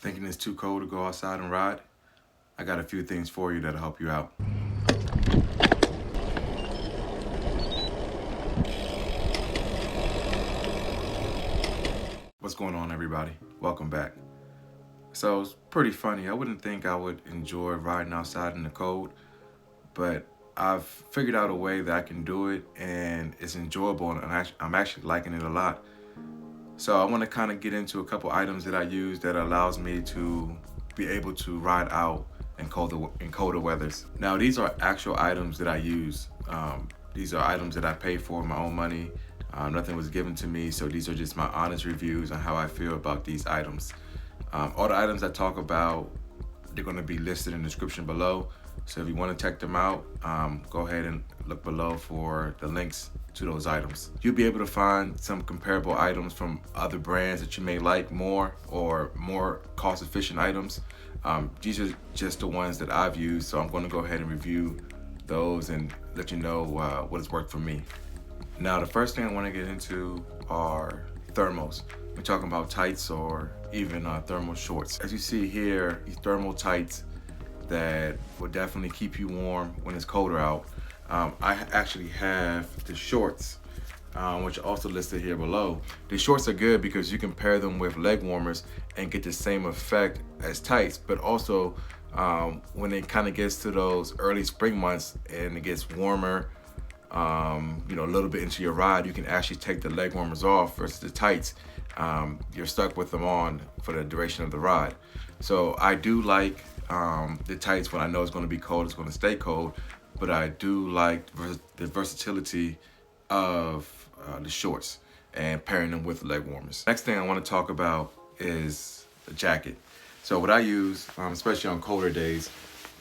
Thinking it's too cold to go outside and ride? I got a few things for you that'll help you out. What's going on, everybody? Welcome back. So it's pretty funny. I wouldn't think I would enjoy riding outside in the cold, but I've figured out a way that I can do it and it's enjoyable, and I'm actually liking it a lot. So I want to kind of get into a couple items that I use that allows me to be able to ride out in colder weathers. Now, these are actual items that I use. These are items that I pay for with my own money. Nothing was given to me, so these are just my honest reviews on how I feel about these items. All the items I talk about, they're going to be listed in the description below. So if you want to check them out, go ahead and look below for the links to those items. You'll be able to find some comparable items from other brands that you may like more, or more cost-efficient items. These are just the ones that I've used, so I'm going to go ahead and review those and let you know what has worked for me. Now, the first thing I want to get into are thermals. We're talking about tights or even thermal shorts. As you see here, these thermal tights that will definitely keep you warm when it's colder out. I actually have the shorts, which are also listed here below. The shorts are good because you can pair them with leg warmers and get the same effect as tights, but also when it kind of gets to those early spring months and it gets warmer, a little bit into your ride, you can actually take the leg warmers off versus the tights. You're stuck with them on for the duration of the ride. So I do like the tights when I know it's going to be cold, it's going to stay cold, but I do like the versatility of the shorts and pairing them with leg warmers. Next thing I want to talk about is the jacket. So what I use, especially on colder days,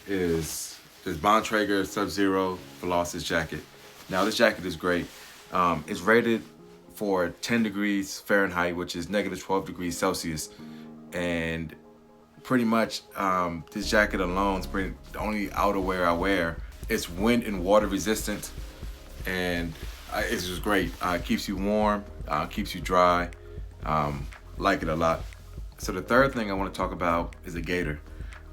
is this Bontrager Sub-Zero Velocity jacket. Now this jacket is great. It's rated for 10 degrees Fahrenheit, which is negative 12 degrees Celsius. And pretty much this jacket alone is the only outerwear I wear. It's wind and water resistant, and it's just great. It keeps you warm, keeps you dry. Like it a lot. So the third thing I want to talk about is a gaiter.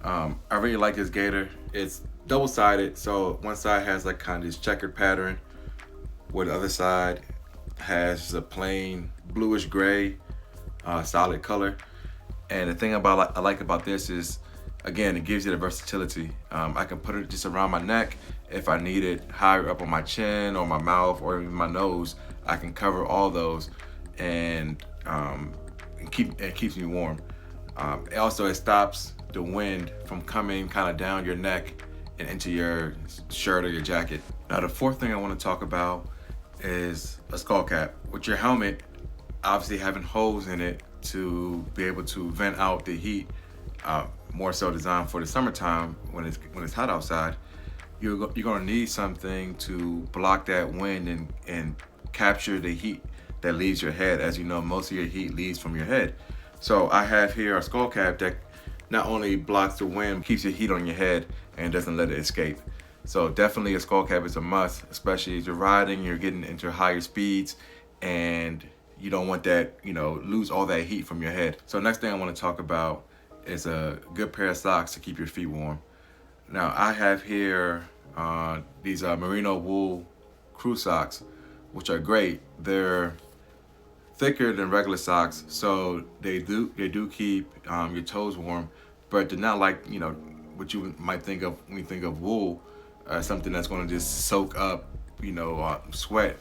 I really like this gaiter. It's double-sided, so one side has like kind of this checkered pattern, where the other side has a plain bluish gray solid color. And the thing I like about this is, again, it gives you the versatility. I can put it just around my neck. If I need it higher up on my chin or my mouth or even my nose, I can cover all those, and it keeps me warm. It stops the wind from coming kind of down your neck and into your shirt or your jacket. Now, the fourth thing I want to talk about is a skull cap. With your helmet obviously having holes in it to be able to vent out the heat, more so designed for the summertime when it's hot outside. You're gonna need something to block that wind and capture the heat that leaves your head. As you know, most of your heat leaves from your head. So I have here a skull cap that not only blocks the wind, keeps your heat on your head and doesn't let it escape. So definitely a skull cap is a must, especially as you're riding, you're getting into higher speeds, and you don't want that, lose all that heat from your head. So next thing I want to talk about is a good pair of socks to keep your feet warm. Now I have here these merino wool crew socks, which are great. They're thicker than regular socks, so they do keep your toes warm, but they're not like what you might think of when you think of wool, something that's going to just soak up sweat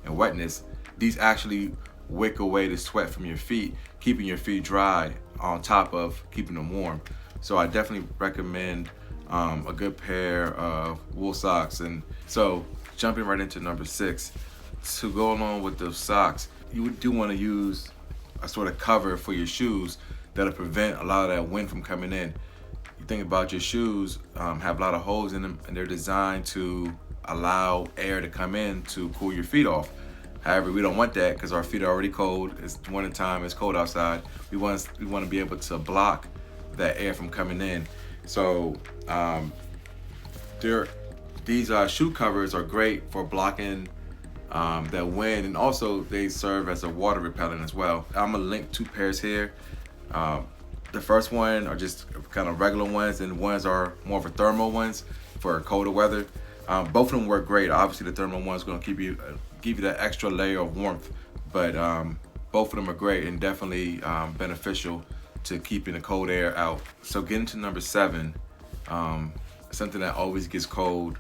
and wetness. These actually wick away the sweat from your feet, keeping your feet dry on top of keeping them warm. So I definitely recommend a good pair of wool socks. And so jumping right into number 6, to go along with those socks, you do want to use a sort of cover for your shoes that'll prevent a lot of that wind from coming in. You think about your shoes, have a lot of holes in them, and they're designed to allow air to come in to cool your feet off. However, we don't want that because our feet are already cold. It's winter time, it's cold outside. We want to be able to block that air from coming in. So these shoe covers are great for blocking that wind, and also they serve as a water repellent as well. I'm gonna link 2 pairs here. The first one are just kind of regular ones, and ones are more of a thermal ones for colder weather. Both of them work great. Obviously, the thermal one's going to give you that extra layer of warmth, but both of them are great and definitely beneficial to keeping the cold air out. So getting to number 7, something that always gets cold,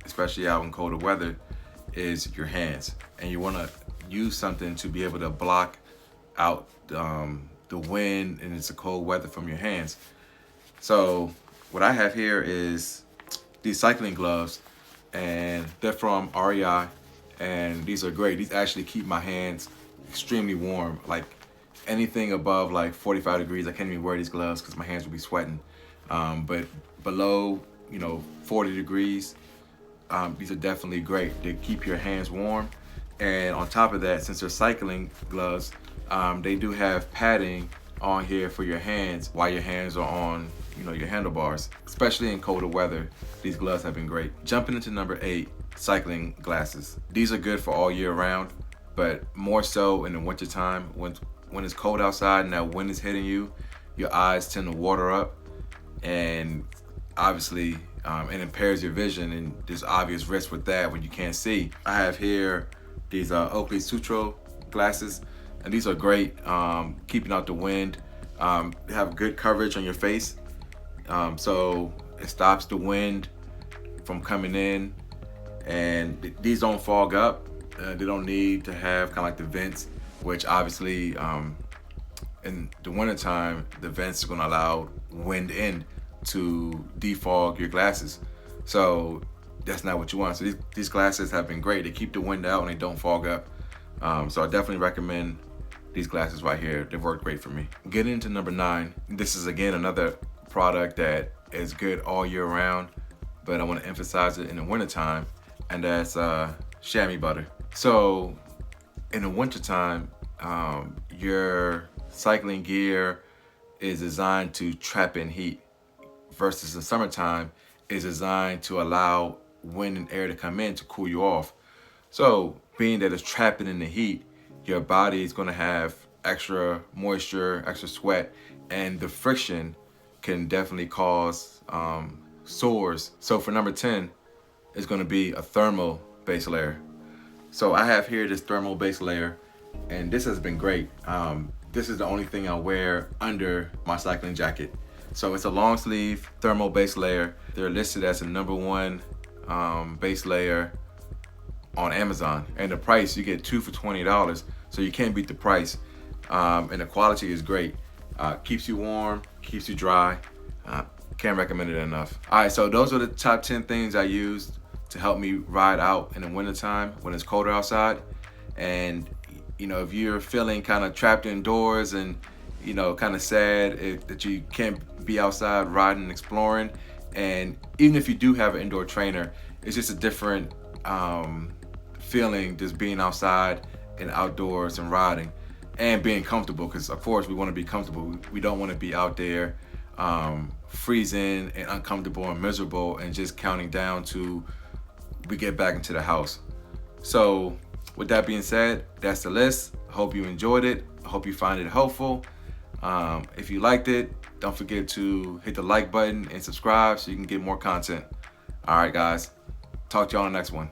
especially out in colder weather, is your hands. And you want to use something to be able to block out the wind and it's a cold weather from your hands. So what I have here is these cycling gloves, and they're from REI, and these are great. These actually keep my hands extremely warm. Like anything above like 45 degrees, I can't even wear these gloves because my hands will be sweating. But below, 40 degrees, these are definitely great. They keep your hands warm. And on top of that, since they're cycling gloves, they do have padding on here for your hands while your hands are on, your handlebars. Especially in colder weather, these gloves have been great. Jumping into number 8, cycling glasses. These are good for all year round, but more so in the wintertime when it's cold outside and that wind is hitting you, your eyes tend to water up, and obviously it impairs your vision, and there's obvious risk with that when you can't see. I have here these Oakley Sutro glasses, and these are great, keeping out the wind. They have good coverage on your face, so it stops the wind from coming in, and these don't fog up. They don't need to have kind of like the vents, which obviously in the wintertime, the vents are going to allow wind in to defog your glasses. So that's not what you want. So these glasses have been great. They keep the wind out and they don't fog up. So I definitely recommend these glasses right here. They've worked great for me. Getting into number 9, this is again another product that is good all year round, but I want to emphasize it in the wintertime, and that's chamois butter. So in the wintertime, your cycling gear is designed to trap in heat, versus the summertime is designed to allow wind and air to come in to cool you off. So being that it's trapping in the heat, your body is going to have extra moisture, extra sweat, and the friction can definitely cause sores. So for number 10, it's going to be a thermal base layer. So I have here this thermal base layer, and this has been great. This is the only thing I wear under my cycling jacket. So it's a long sleeve thermal base layer. They're listed as the #1 base layer on Amazon, and the price, you get 2 for $20, so you can't beat the price. And the quality is great. Keeps you warm, keeps you dry. Can't recommend it enough. All right, so those are the top 10 things I used to help me ride out in the wintertime when it's colder outside. And if you're feeling kind of trapped indoors and kind of sad that you can't be outside riding and exploring, and even if you do have an indoor trainer, it's just a different feeling just being outside and outdoors and riding and being comfortable, because of course we want to be comfortable. We don't want to be out there freezing and uncomfortable and miserable and just counting down to we get back into the house. So with that being said, that's the list. I hope you enjoyed it. I hope you find it helpful. If you liked it, don't forget to hit the like button and subscribe so you can get more content. All right, guys. Talk to y'all on the next one.